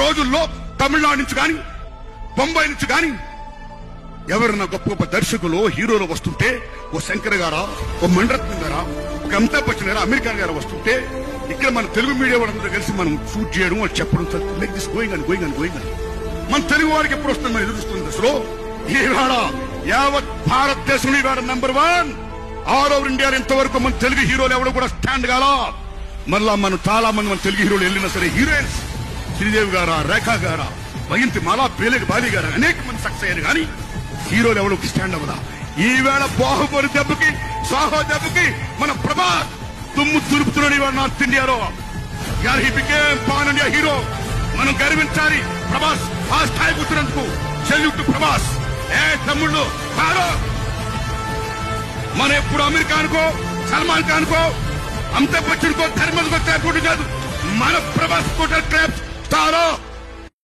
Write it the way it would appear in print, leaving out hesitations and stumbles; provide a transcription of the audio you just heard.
రోజుల్లో తమిళనాడు నుంచి గాని బొంబాయి నుంచి గాని ఎవరన్నా గొప్ప గొప్ప దర్శకులు హీరోలు వస్తుంటే ఓ శంకర్ గారా, ఓ మణిరత్నం గారా, ఒక అమితాబ్ బచ్చన్ గారా, అమీర్ ఖాన్ గారా వస్తుంటే ఇక్కడ మన తెలుగు మీడియా వాళ్ళందరూ కలిసి మనం షూట్ చేయడం, వాళ్ళు చెప్పడం, లైక్ దిస్ గోయింగ్ అని మన తెలుగు వారికి ఎప్పుడు వస్తుంది మనం ఎదురుస్తుంది దశలో. ఈవేళ యావత్ భారతదేశంలో ఈవేళ #1 ఆల్ ఓవర్ ఇండియాలో ఇంతవరకు మన తెలుగు హీరోలు ఎవరు కూడా స్టాండ్ కాలా. మళ్ళా మనం చాలా మంది మన తెలుగు హీరోలు వెళ్ళినా సరే హీరోయిన్స్ శ్రీదేవి గారా, రేఖా గారా, వయంతి మాలా, పేలేటి బాలి గారా అనేక మంది సక్సెస్ అయ్యారు కానీ హీరోలు ఎవరు స్టాండ్ అవ్వదా. ఈవేళ బాహుబలి దెబ్బకి, సాహో దెబ్బకి మన ప్రభాస్ తుమ్ము తురుపుతున్నాడు ఇవాళ నార్త్ ఇండియాలో. యార్ he became pan India hero. మనం గర్వించాలి ప్రభాస్ ఆ స్థాయి కూర్చున్నందుకు. సెల్యూట్ ప్రభాస్. ఏ తమ్ముళ్ళు కారో, మనం ఎప్పుడు అమీర్ ఖాన్ కో, సల్మాన్ ఖాన్ కో, అమితాబ్ బచ్చన్ కో, ధర్మేంద్ర కో కాదు, మన ప్రభాస్ కోట క్లాప్ స్టారో.